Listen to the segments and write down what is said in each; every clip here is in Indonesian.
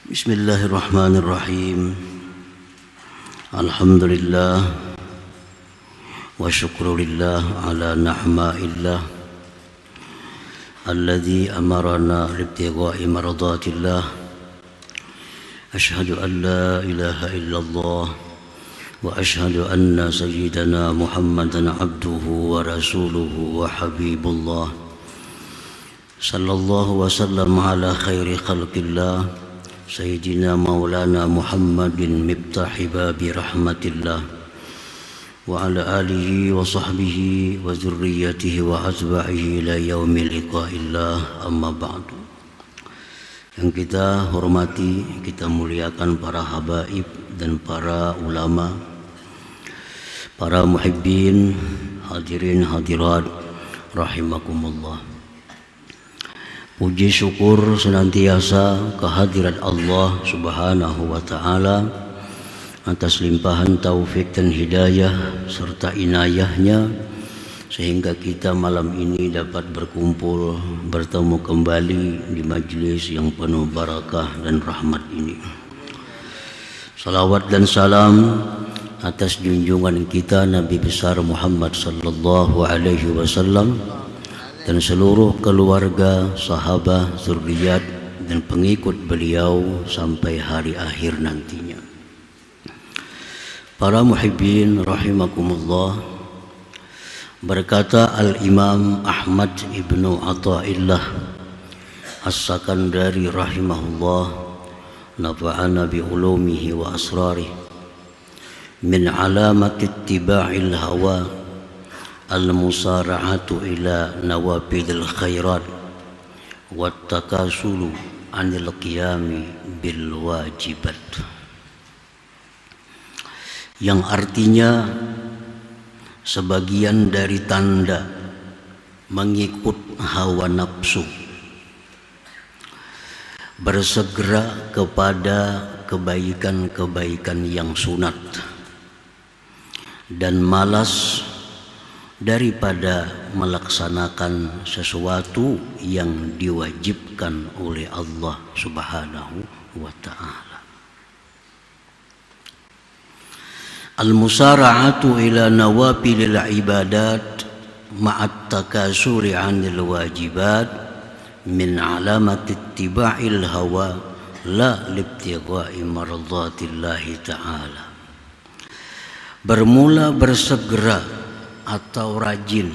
Bismillahirrahmanirrahim. Alhamdulillah wa syukrulillah ala nahma'illah alladhi amarana libtigha'i maradatillah. Ashhadu an la ilaha illallah wa ashhadu anna sayyidana Muhammadan abduhu wa rasuluhu wa habibullah. Sallallahu wa sallam ala khairi khalqillah Sayyidina Maulana Muhammadin miftahi babi rahmatillah wa ala alihi wa sahbihi wa zurriyatihi wa azwa'ihi ila yaumi liqa'illah, amma ba'du. Yang kita hormati, kita muliakan para habaib dan para ulama, para muhibbin, hadirin hadirat rahimakumullah. Puji syukur senantiasa kehadirat Allah Subhanahu wa Ta'ala atas limpahan taufik dan hidayah serta inayahnya, sehingga kita malam ini dapat berkumpul bertemu kembali di majlis yang penuh barakah dan rahmat ini. Salawat dan salam atas junjungan kita Nabi besar Muhammad sallallahu alaihi wasallam dan seluruh keluarga, sahabat, zuriat dan pengikut beliau sampai hari akhir nantinya. Para muhibbin rahimakumullah, berkata Al-Imam Ahmad ibnu Athaillah As-Sakandari rahimahullah, nafa'ana bi ulumihi wa asrarih, min alamati ittiba'il hawa al-musara'atu ila nawafidil khairat wat takasulu anil qiyami bil wajibat, yang artinya sebagian dari tanda mengikut hawa nafsu, bersegera kepada kebaikan-kebaikan yang sunat, dan malas daripada melaksanakan sesuatu yang diwajibkan oleh Allah Subhanahu wa Ta'ala. Al-musara'atu ila nawafilil ibadat ma'at takasuri 'anil wajibat min alamati ittiba'il hawa la libtigha'i mardatillahi ta'ala. Bermula bersegera atau rajin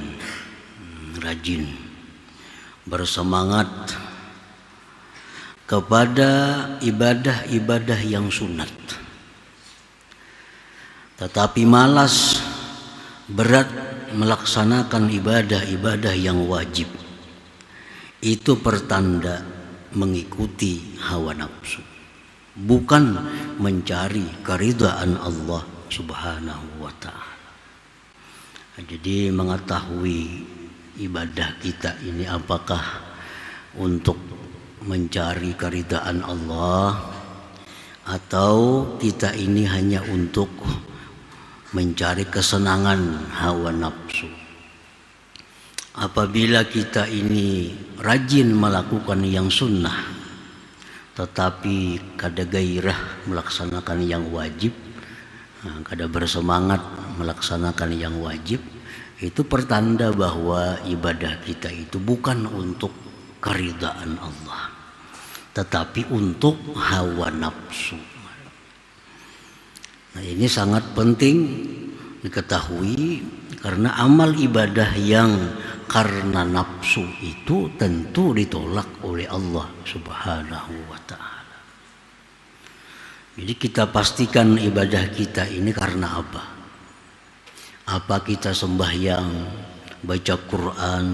bersemangat kepada ibadah-ibadah yang sunat, tetapi malas berat melaksanakan ibadah-ibadah yang wajib. Itu pertanda mengikuti hawa nafsu, bukan mencari keridhaan Allah Subhanahu wa Ta'ala. Jadi mengetahui ibadah kita ini apakah untuk mencari keridhaan Allah atau kita ini hanya untuk mencari kesenangan hawa nafsu. Apabila kita ini rajin melakukan yang sunnah tetapi kada gairah melaksanakan yang wajib, kada bersemangat melaksanakan yang wajib, itu pertanda bahwa ibadah kita itu bukan untuk keridhaan Allah, tetapi untuk hawa nafsu. Nah, ini sangat penting diketahui, karena amal ibadah yang karena nafsu itu tentu ditolak oleh Allah Subhanahu wa Ta'ala. Jadi kita pastikan ibadah kita ini karena apa? Apa kita sembahyang, baca Quran,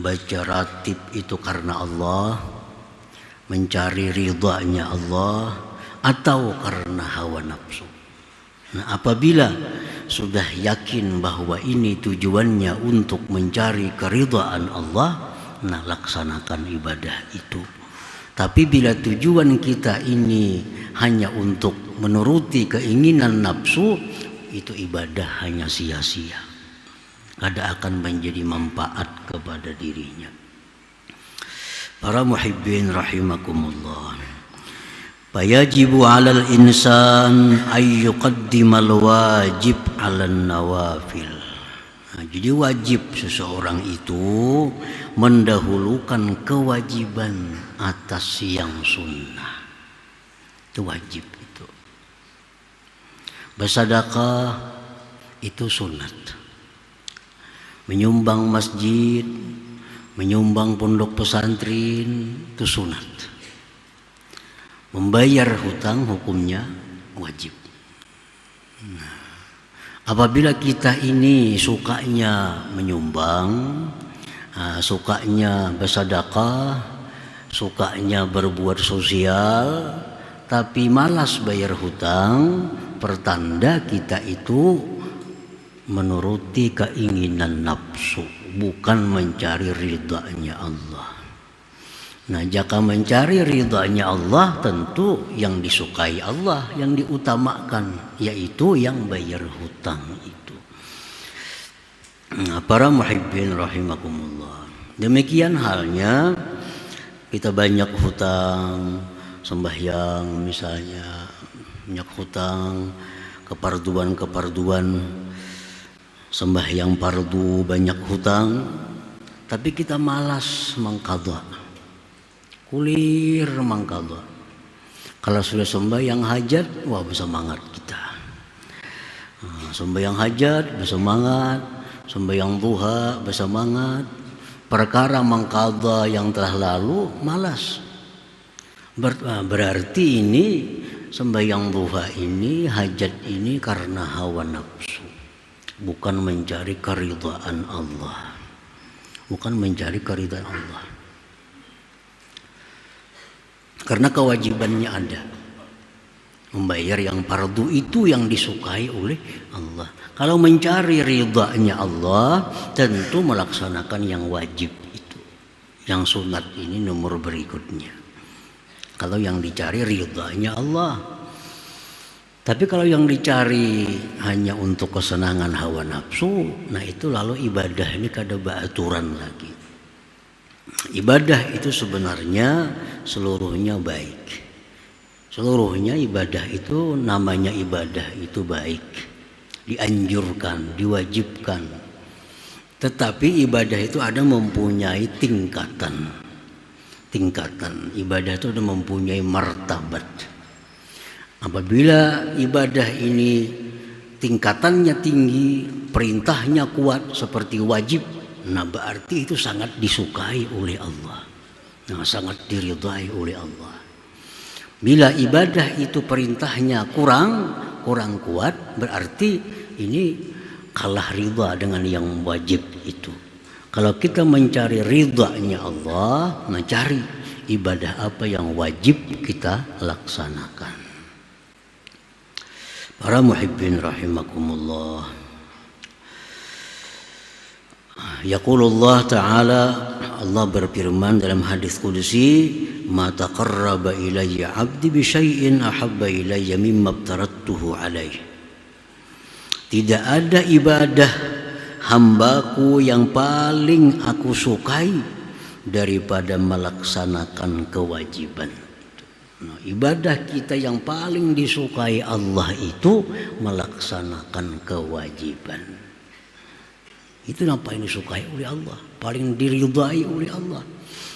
baca ratib itu karena Allah, mencari ridhanya Allah, atau karena hawa nafsu? Nah, apabila sudah yakin bahwa ini tujuannya untuk mencari keridhaan Allah, nah laksanakan ibadah itu. Tapi bila tujuan kita ini hanya untuk menuruti keinginan nafsu, itu ibadah hanya sia-sia, kada akan menjadi manfaat kepada dirinya. Para muhibbin rahimakumullah, Fayajibu 'alal insan ay yuqaddimal wajib 'alan nawafil. Nah, jadi wajib seseorang itu mendahulukan kewajiban atas yang sunnah. Itu wajib itu. Bersedekah itu sunat. Menyumbang masjid, menyumbang pondok pesantren itu sunat. Membayar hutang hukumnya wajib. Nah, apabila kita ini sukanya menyumbang, sukanya bersedekah, sukanya berbuat sosial, tapi malas bayar hutang, pertanda kita itu menuruti keinginan nafsu, bukan mencari ridhanya Allah. Nah, jika mencari ridhanya Allah, tentu yang disukai Allah yang diutamakan, yaitu yang bayar hutang itu. Nah, para muhibbin rahimakumullah. Demikian halnya kita banyak hutang, sembahyang misalnya, banyak hutang, keparduan, sembahyang fardu banyak hutang, tapi kita malas mengqadha. Kulir mangkala. Kalau sudah sembahyang hajat, wah bersemangat kita. Sembahyang hajat bersemangat, sembahyang duha bersemangat. Perkara mangkala yang telah lalu malas. Berarti ini sembahyang duha ini, hajat ini karena hawa nafsu, bukan mencari keridhaan Allah. Bukan mencari keridhaan Allah. Karena kewajibannya ada. Membayar yang fardu itu yang disukai oleh Allah. Kalau mencari ridhanya Allah, tentu melaksanakan yang wajib itu. Yang sunat ini nomor berikutnya. Kalau yang dicari ridhanya Allah. Tapi kalau yang dicari hanya untuk kesenangan hawa nafsu, nah itu lalu ibadah ini kada beraturan lagi. Ibadah itu sebenarnya seluruhnya baik. Seluruhnya ibadah itu namanya ibadah itu baik. Dianjurkan, diwajibkan. Tetapi ibadah itu ada mempunyai tingkatan. Tingkatan ibadah itu ada mempunyai martabat. Apabila ibadah ini tingkatannya tinggi, perintahnya kuat seperti wajib, nah berarti itu sangat disukai oleh Allah. Nah, sangat diridhai oleh Allah. Bila ibadah itu perintahnya kurang kuat, berarti ini kalah ridha dengan yang wajib itu. Kalau kita mencari ridhanya Allah, mencari ibadah apa yang wajib kita laksanakan. Para muhibbin rahimakumullah. Yaqulullah ta'ala, Allah berfirman dalam hadis qudsi, ma taqarraba ilayya 'abdi bi syai'in ahabba ilayya mimma aftaradtuhu alaih. Tidak ada ibadah hambaku yang paling aku sukai daripada melaksanakan kewajiban. Nah, ibadah kita yang paling disukai Allah itu melaksanakan kewajiban. Itu apa yang disukai oleh Allah, paling diridhai oleh Allah.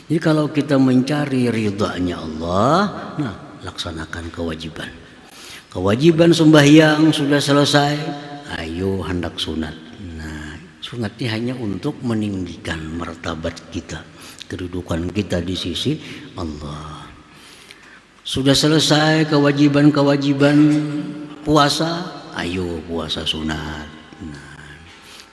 Jadi kalau kita mencari ridhanya Allah, nah laksanakan kewajiban. Kewajiban sembahyang sudah selesai, ayo hendak sunat. Nah, sunatnya hanya untuk meninggikan martabat kita, kedudukan kita di sisi Allah. Sudah selesai kewajiban-kewajiban puasa, ayo puasa sunat. Nah,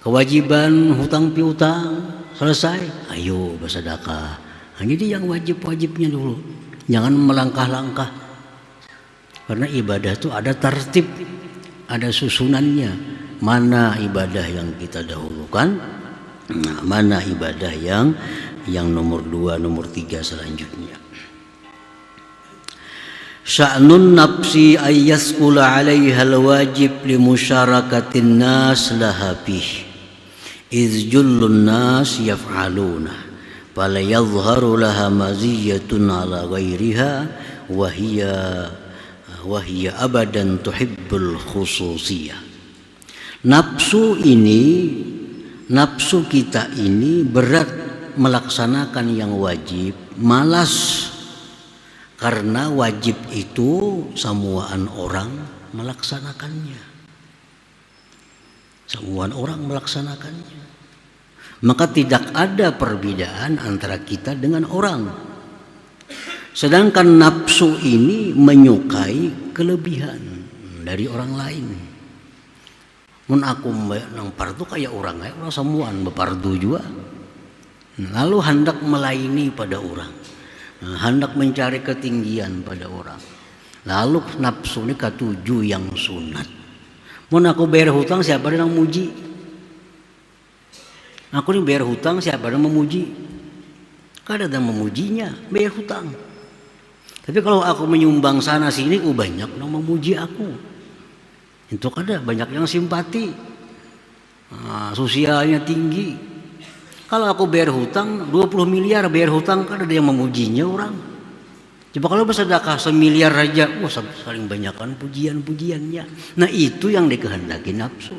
kewajiban hutang piutang selesai, ayo bersedekah. Nah, jadi yang wajib-wajibnya dulu, jangan melangkah-langkah. Karena ibadah itu ada tertib, ada susunannya. Mana ibadah yang kita dahulukan, nah, mana ibadah yang nomor 2, nomor 3 selanjutnya. Sya'nun nafsi ayyaskula 'alaiha al-wajib li musyarakati nas laha bih. Iz jullun nas yaf'aluna fala yadhharu laha maziyatun 'ala ghairiha wahia abadan tuhibbul khususiyah. Nafsu kita ini berat melaksanakan yang wajib, malas karena wajib itu semuaan orang melaksanakannya. Semuaan orang melaksanakannya. Maka tidak ada perbedaan antara kita dengan orang. Sedangkan nafsu ini menyukai kelebihan dari orang lain. Mun aku nang pardu kayak orang semuaan bepardu juga. Lalu hendak melayani pada orang, hendak mencari ketinggian pada orang. Lalu nafsu ini ketujuh yang sunat. Mun aku bayar hutang siapa yang memuji? Aku ini bayar hutang siapa yang memuji? Kada ada memujinya, bayar hutang. Tapi kalau aku menyumbang sana sini, banyak yang memuji aku. Itu kada banyak yang simpati, sosialnya tinggi. Kalau aku bayar hutang 20 miliar bayar hutang, kada ada yang memujinya orang. Coba kalau bersedekah 1 miliar aja, saling banyakkan pujian-pujiannya. Nah itu yang dikehendaki nafsu,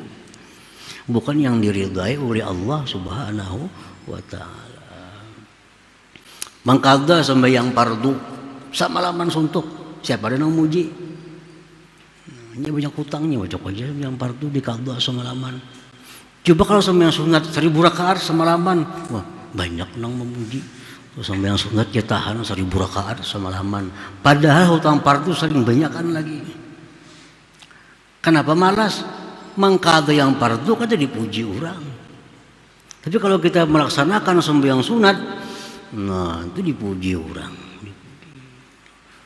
bukan yang diridai oleh Allah Subhanahu wa Ta'ala. Mangkada sembahyang fardu samalaman suntuk, siapa ada yang memuji? Ini banyak hutangnya, wajib aja yang fardu dikada semalaman. Coba kalau sembahyang sunat 1000 rakaat semalaman, banyak yang memuji. Terus sampai yang sunat dia tahan 1000 rakaat semalaman. Padahal hutang fardu saling banyakan lagi. Kenapa malas? Mangkada yang fardu kan dipuji orang. Tapi kalau kita melaksanakan sembahyang sunat, nah itu dipuji orang.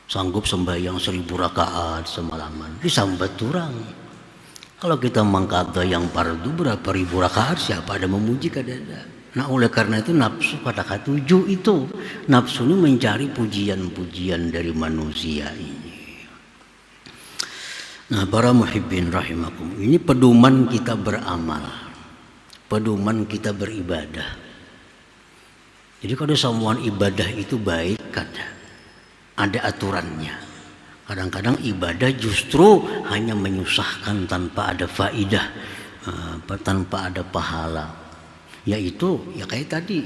Sanggup sembahyang 1000 rakaat semalaman, disambat orang. Kalau kita mangkada yang fardu berapa ribu rakaat, siapa ada memuji? Kada ada. Nah oleh karena itu nafsu pada ketujuh itu, nafsu ini mencari pujian-pujian dari manusia ini. Nah para muhibbin rahimakum, ini pedoman kita beramal, pedoman kita beribadah. Jadi kalau semua ibadah itu baik, ada aturannya. Kadang-kadang ibadah justru hanya menyusahkan tanpa ada faidah, tanpa ada pahala. Yaitu ya kayak tadi,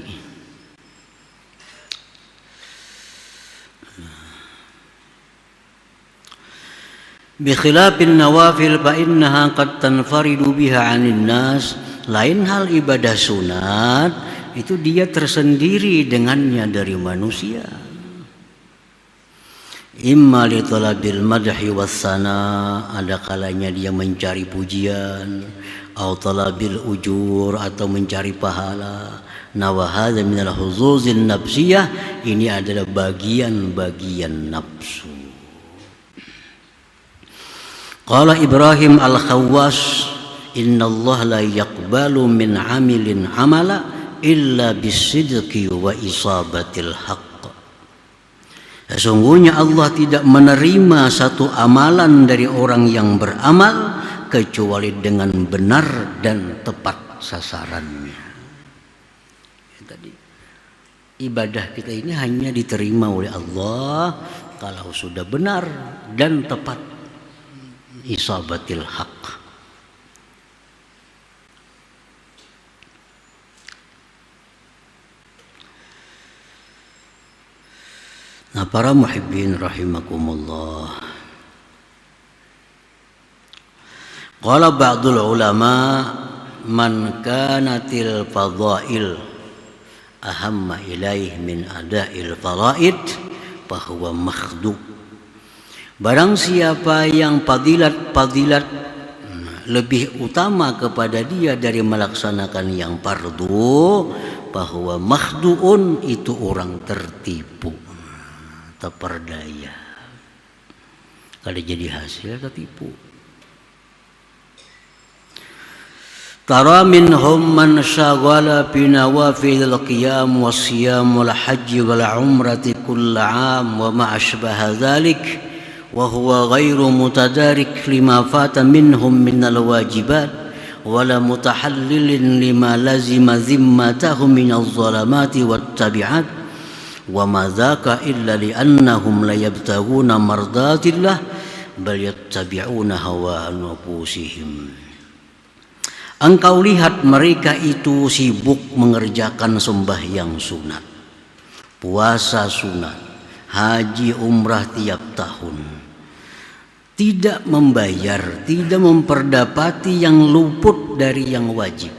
bi khilafin nawafil fa innaha qad tanfaridu biha 'anil nas. Lain hal ibadah sunat itu dia tersendiri dengannya dari manusia. Imma li talabil madhi wassana, ada kalanya dia mencari pujian, atau talabil ujur, atau mencari pahala. Nawahadha minal huzuzin nafsiyah, ini adalah bagian-bagian nafsu. Qala Ibrahim al-Khawwas, inna Allah la yaqbalu min amilin amala illa bisidqi wa isabatil haqq. Sesungguhnya Allah tidak menerima satu amalan dari orang yang beramal kecuali dengan benar dan tepat sasarannya. Tadi ibadah kita ini hanya diterima oleh Allah kalau sudah benar dan tepat, isabatil haq. Nah para muhibbin rahimakumullah, qala ba'dul ulama man kanatil fadha'il ahamma ilaih min ada'il faraid fahuwa makhdu'. Barang siapa yang fadilat lebih utama kepada dia dari melaksanakan yang fardu, bahwa makhdu'un, itu orang tertipu, terperdaya. Kalau jadi hasil tertipu. Tara minhum man syaghala bi nawafilil qiyam was-siyam wal hajj wal umrati kull 'am wa ma ashbaha dhalik wa huwa ghairu mutadarik lima fata minhum minal wajibat wala mutahallilin lima lazima zimmatahum minaz zalamati wat tabi'at Wa ma dzaka illa li'annahum la yabtaghuna mardatillah bal yattabi'una hawa anfusihim. Engkau lihat mereka itu sibuk mengerjakan sembahyang sunat, puasa sunat, haji umrah tiap tahun, tidak membayar, tidak memperdapati yang luput dari yang wajib,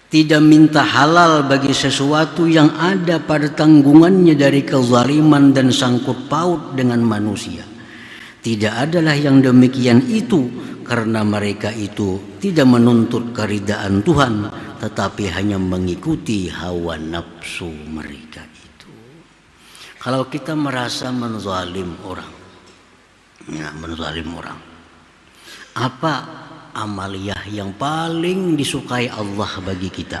tidak minta halal bagi sesuatu yang ada pada tanggungannya dari kezaliman dan sangkut paut dengan manusia. Tidak adalah yang demikian itu karena mereka itu tidak menuntut keridaan Tuhan, tetapi hanya mengikuti hawa nafsu mereka itu. Kalau kita merasa menzalim orang, apa amaliyah yang paling disukai Allah bagi kita?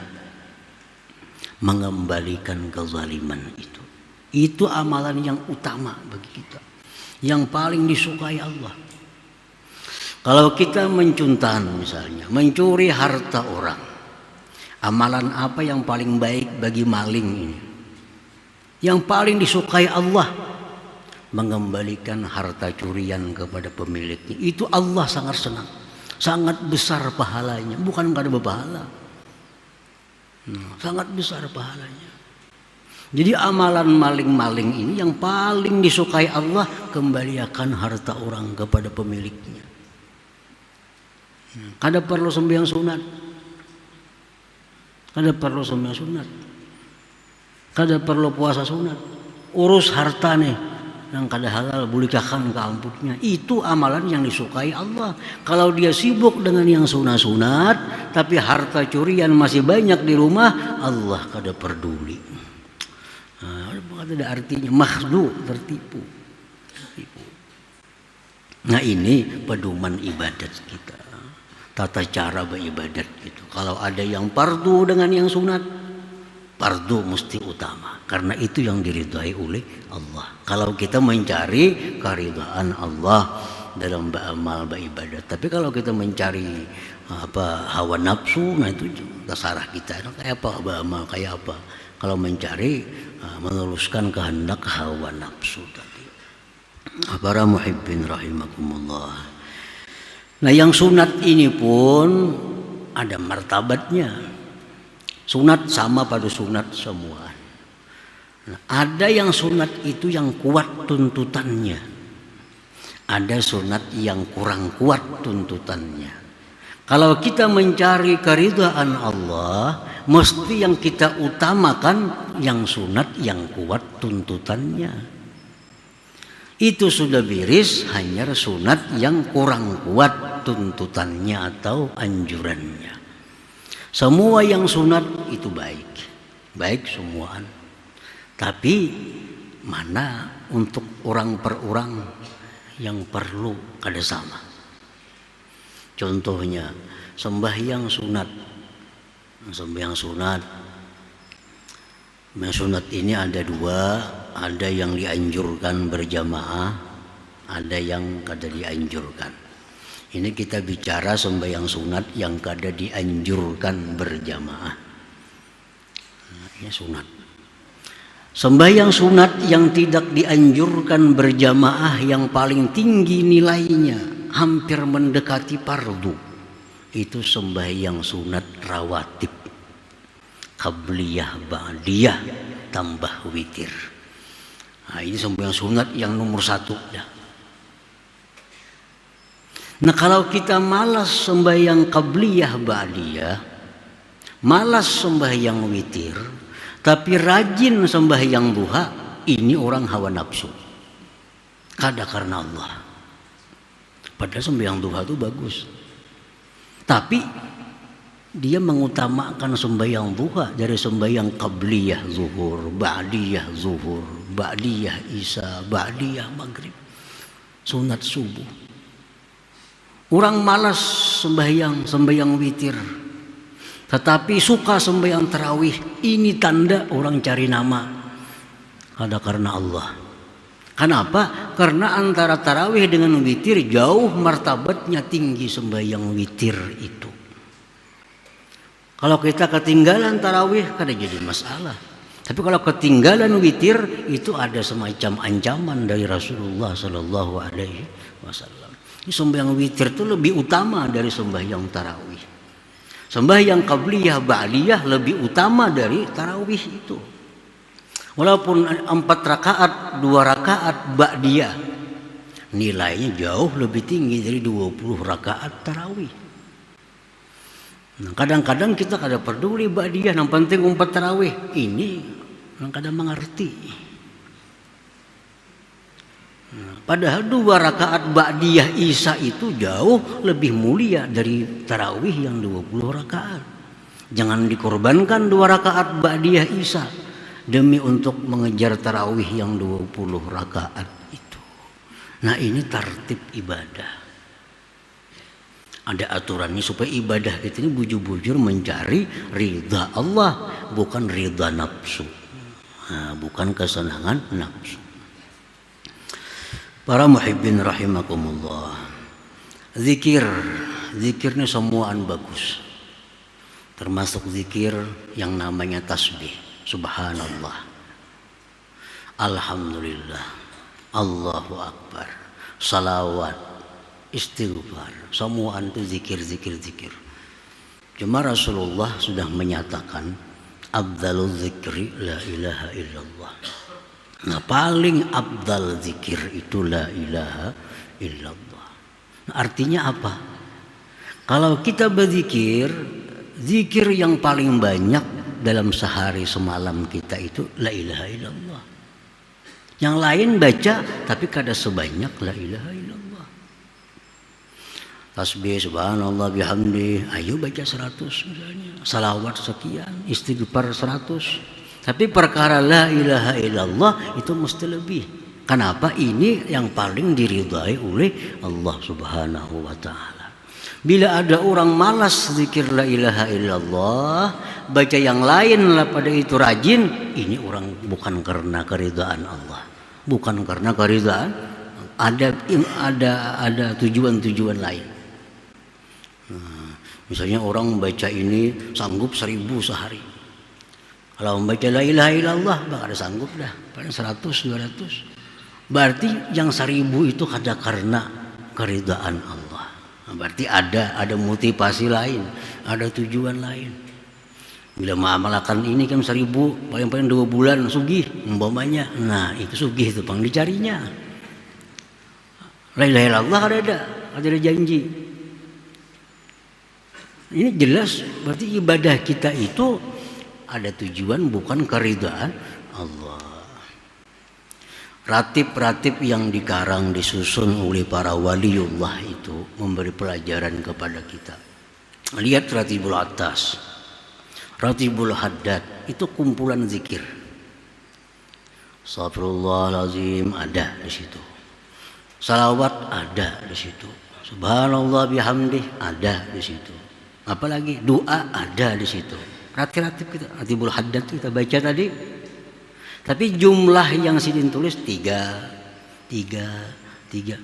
Mengembalikan kezaliman itu. Itu amalan yang utama bagi kita, yang paling disukai Allah. Kalau kita mencuntan misalnya, mencuri harta orang, amalan apa yang paling baik bagi maling ini? Yang paling disukai Allah, mengembalikan harta curian kepada pemiliknya. Itu Allah sangat senang, sangat besar pahalanya. Bukan karena berpahala, sangat besar pahalanya. Jadi amalan maling-maling ini yang paling disukai Allah, kembalikan harta orang kepada pemiliknya. Kada perlu sembahyang sunat, kada perlu sembahyang sunat, kada perlu puasa sunat, urus harta nih yang kada halal bulikakan ke amputnya. Itu amalan yang disukai Allah. Kalau dia sibuk dengan yang sunat-sunat tapi harta curian masih banyak di rumah, Allah kada peduli. Ada artinya makhdu, tertipu. Nah ini pedoman ibadat kita, tata cara beribadat gitu. Kalau ada yang fardu dengan yang sunat, fardu mesti utama karena itu yang diridhai oleh Allah. Kalau kita mencari keridhaan Allah dalam beramal beribadat, tapi kalau kita mencari hawa nafsu, nah itu terserah kita. Kayak apa beramal, kayak apa. Kalau mencari meneruskan kehendak hawa nafsu tadi. Para muhibbin rahimakumullah. Nah yang sunat ini pun ada martabatnya. Sunat sama pada sunat semua. Nah, ada yang sunat itu yang kuat tuntutannya. Ada sunat yang kurang kuat tuntutannya. Kalau kita mencari keridhaan Allah, mesti yang kita utamakan yang sunat yang kuat tuntutannya. Itu sudah beres, hanya sunat yang kurang kuat tuntutannya atau anjurannya. Semua yang sunat itu baik, baik semuaan. Tapi mana untuk orang per orang yang perlu kada sama. Contohnya sembahyang sunat. Sembahyang sunat. Sembahyang sunat ini ada dua, ada yang dianjurkan berjamaah, ada yang kada dianjurkan. Ini kita bicara sembahyang sunat yang kada dianjurkan berjamaah. Nah, ini sunat. Sembahyang sunat yang tidak dianjurkan berjamaah yang paling tinggi nilainya, hampir mendekati fardu. Itu sembahyang sunat rawatib, qabliyah, ba'diyah, tambah witir. Nah, ini sembahyang sunat yang nomor 1 ya. Nah kalau kita malas sembahyang qabliyah, ba'diyah, malas sembahyang witir, tapi rajin sembahyang duha, ini orang hawa nafsu. Kada karena Allah. Padahal sembahyang duha itu bagus. Tapi dia mengutamakan sembahyang duha dari sembahyang qabliyah zuhur, ba'diyah zuhur, ba'diyah isya, ba'diyah maghrib, sunat subuh. Orang malas sembahyang witir, tetapi suka sembahyang tarawih. Ini tanda orang cari nama. Ada karena Allah. Kenapa? Karena antara tarawih dengan witir jauh martabatnya tinggi sembahyang witir itu. Kalau kita ketinggalan tarawih kada jadi masalah. Tapi kalau ketinggalan witir itu ada semacam ancaman dari Rasulullah Sallallahu Alaihi Wasallam. Sembahyang witir itu lebih utama dari sembahyang tarawih. Sembahyang qabliyah ba'diyah lebih utama dari tarawih itu. Walaupun 4 rakaat, 2 rakaat ba'diyah, nilainya jauh lebih tinggi dari 20 rakaat tarawih. Nah, kadang-kadang kita kada peduli ba'diyah, yang penting 4 tarawih. Ini yang kada mengerti. Nah, padahal 2 rakaat ba'diyah isya itu jauh lebih mulia dari tarawih yang 20 rakaat. Jangan dikorbankan 2 rakaat ba'diyah isya demi untuk mengejar tarawih yang 20 rakaat itu. Nah, ini tertib ibadah. Ada aturannya supaya ibadah kita ini bujur-bujur mencari ridha Allah, bukan ridha nafsu. Nah, bukan kesenangan nafsu. Para muhibbin rahimakumullah. Zikirnya semuaan bagus. Termasuk zikir yang namanya tasbih. Subhanallah, alhamdulillah, Allahu Akbar, salawat, istighfar. Semuaan itu zikir. Cuma Rasulullah sudah menyatakan afdalul zikri la ilaha illallah. Nah, paling afdal zikir itu la ilaha illallah. Nah, artinya apa? Kalau kita berzikir, zikir yang paling banyak dalam sehari semalam kita itu la ilaha illallah. Yang lain baca tapi kada sebanyak la ilaha illallah. Tasbih subhanallah bihamdi, ayo baca 100 misalnya. Salawat sekian, istighfar 100. Tapi perkara la ilaha illallah itu mesti lebih. Kenapa? Ini yang paling diridhai oleh Allah Subhanahu wa taala. Bila ada orang malas zikir la ilaha illallah, baca yang lain lah pada itu rajin, ini orang bukan karena keridhaan Allah, bukan karena keridhaan, ada tujuan-tujuan lain. Nah, misalnya orang baca ini sanggup 1000 sehari. Kalau membaca la ilaha illallah bakal ada sanggup dah, paling 100 200. Berarti yang 1000 itu kada karena keridhaan Allah. Nah, berarti ada motivasi lain, ada tujuan lain. Bila mengamalkan ini kan 1000, paling-paling 2 bulan sugih umpamanya. Nah, itu sugih itu pang dicarinya. La ilaha illallah ada janji. Ini jelas berarti ibadah kita itu ada tujuan, bukan keridhaan Allah. Ratib-ratib yang dikarang disusun oleh para waliullah itu memberi pelajaran kepada kita. Lihat ratibul atas, ratibul haddad, itu kumpulan zikir. Astagfirullahalazim ada di situ. Salawat ada di situ. Subhanallah bihamdih ada di situ. Apalagi doa ada di situ. Ratib kita, ratibul haddad kita baca tadi. Tapi jumlah yang sidin tulis 3.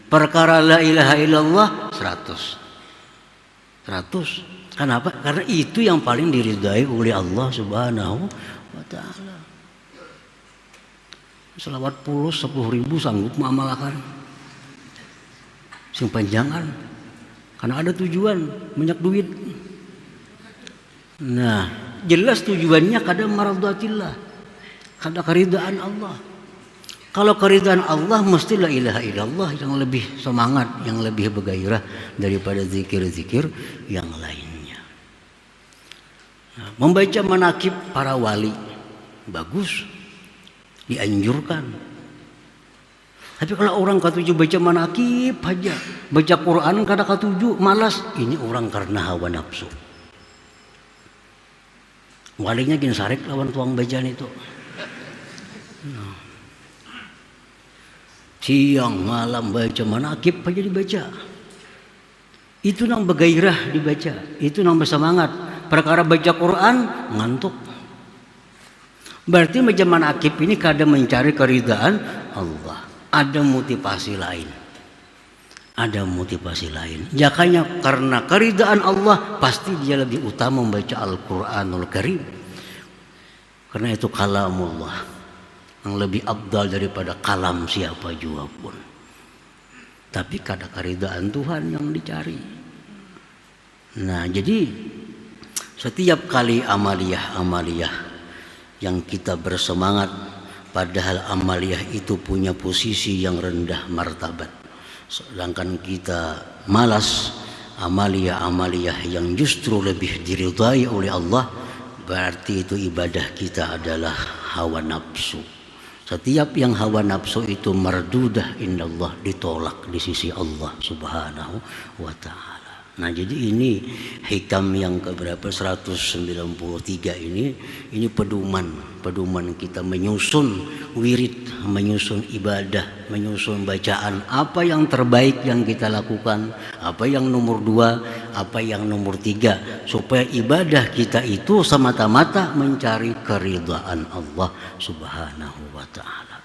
Perkara la ilaha illallah 100. Kenapa? Karena itu yang paling diridai oleh Allah Subhanahu wa taala. Selawat pulus 10.000 sanggup mengamalkan. Sing panjangan. Karena ada tujuan, banyak duit. Nah, jelas tujuannya kada maradatillah, kada keridhaan Allah. Kalau keridhaan Allah mesti la ilaha illallah yang lebih semangat, yang lebih bergairah daripada zikir-zikir yang lainnya. Nah, membaca manakib para wali bagus, dianjurkan. Tapi kalau orang katuju baca manakib aja, baca Quran kada katuju, malas, ini orang karena hawa nafsu. Walinya gin sarik lawan tuang bacaan itu. Nah. Siang malam baca manakib aja dibaca. Itu nang bergairah dibaca, itu nang bersemangat. Perkara baca Quran ngantuk. Berarti baca manakib ini kada mencari keridhaan Allah. Ada motivasi lain. Ada motivasi lain. Jakanya karena keridhaan Allah pasti dia lebih utama membaca Al-Quranul Karim. Karena itu kalamullah yang lebih afdal daripada kalam siapa juga pun. Tapi kada keridaan Tuhan yang dicari. Nah, jadi setiap kali amaliyah yang kita bersemangat, padahal amaliyah itu punya posisi yang rendah martabat, sedangkan kita malas amaliyah yang justru lebih diridai oleh Allah, berarti itu ibadah kita adalah hawa nafsu. Setiap yang hawa nafsu itu mardudah indallah, ditolak di sisi Allah Subhanahu wa ta'ala. Nah, jadi ini hikam yang keberapa 193 ini pedoman kita menyusun wirid, menyusun ibadah, menyusun bacaan, apa yang terbaik yang kita lakukan, apa yang nomor 2, apa yang nomor 3, supaya ibadah kita itu semata-mata mencari keridhaan Allah Subhanahu wa ta'ala.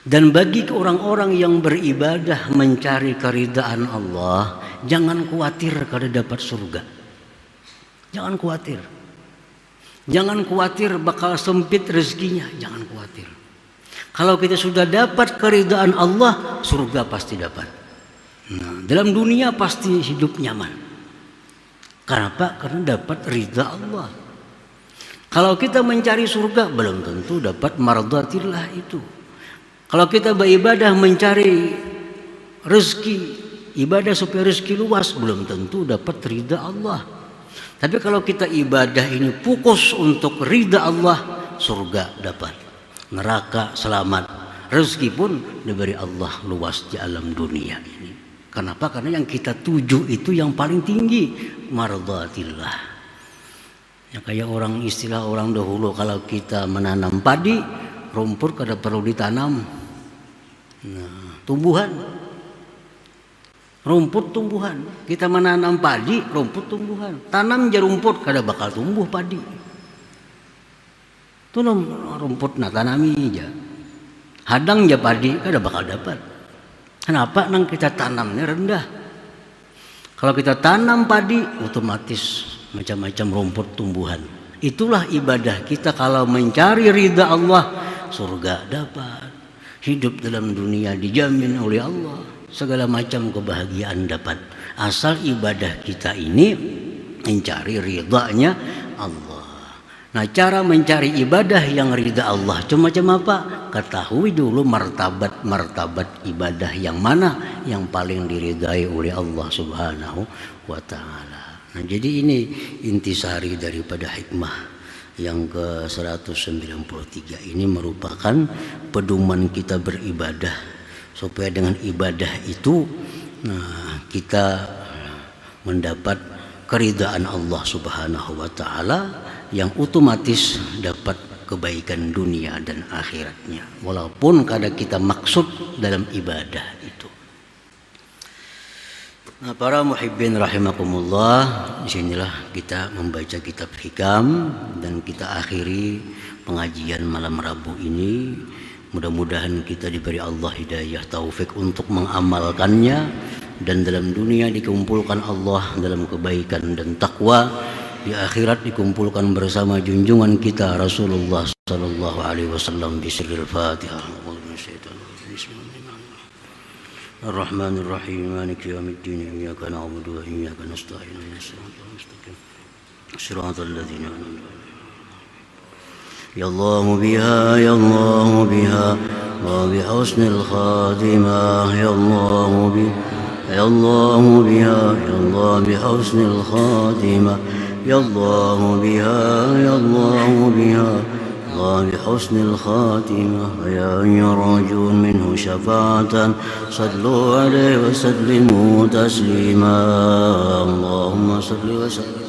Dan bagi orang-orang yang beribadah mencari keridhaan Allah, jangan khawatir kalau dapat surga. Jangan khawatir. Jangan khawatir bakal sempit rezekinya, jangan khawatir. Kalau kita sudah dapat keridhaan Allah, surga pasti dapat. Nah, dalam dunia pasti hidup nyaman. Kenapa? Karena dapat ridha Allah. Kalau kita mencari surga, belum tentu dapat mardhatillah itu. Kalau kita beribadah mencari rezeki, ibadah supaya rezeki luas, belum tentu dapat ridha Allah. Tapi kalau kita ibadah ini fokus untuk ridha Allah, surga dapat, neraka selamat, rezeki pun diberi Allah luas di alam dunia ini. Kenapa? Karena yang kita tuju itu yang paling tinggi, mardhatillah. Ya, kayak istilah orang dahulu, kalau kita menanam padi, rumput kada perlu ditanam. Nah, rumput tumbuhan. Kita menanam padi, rumput tumbuhan. Tanam je rumput, kada bakal tumbuh padi. Tunum rumput na tanami aja. Hadang je padi, kada bakal dapat. Kenapa? Nang kita tanamnya rendah. Kalau kita tanam padi, otomatis macam-macam rumput tumbuhan. Itulah ibadah kita. Kalau mencari ridha Allah, surga dapat. Hidup dalam dunia dijamin oleh Allah, segala macam kebahagiaan dapat, asal ibadah kita ini mencari ridhanya Allah. Nah, cara mencari ibadah yang ridha Allah macam apa? Ketahui dulu martabat ibadah yang mana yang paling diridai oleh Allah Subhanahu wa ta'ala. Nah, jadi ini intisari daripada hikmah yang ke-193 ini merupakan pedoman kita beribadah, supaya dengan ibadah itu kita mendapat keridhaan Allah Subhanahu wa ta'ala, yang otomatis dapat kebaikan dunia dan akhiratnya, walaupun kadang kita maksud dalam ibadah itu. Nah, para muhibbin rahimakumullah, disinilah kita membaca kitab hikam dan kita akhiri pengajian malam Rabu ini. Mudah-mudahan kita diberi Allah hidayah taufik untuk mengamalkannya, dan dalam dunia dikumpulkan Allah dalam kebaikan dan takwa, di akhirat dikumpulkan bersama junjungan kita Rasulullah sallallahu alaihi wasallam. Bismillahil Fatihah. Ar-Rahmanir Rahim, Maliki Yaumiddin, Iyyaka na'budu wa iyyaka nasta'in, ihdinas siratal mustaqim, siratal ladzina an'amta 'alaihim. Ya Allah biha wa bi husnil khatimah. Ya Allah biha bi husnil khatimah. Ya Allah biha بحسن الخاتمة، ويا يرجون منه شفاعة صلوا عليه وسلموا تسليما. اللهم صل وسلم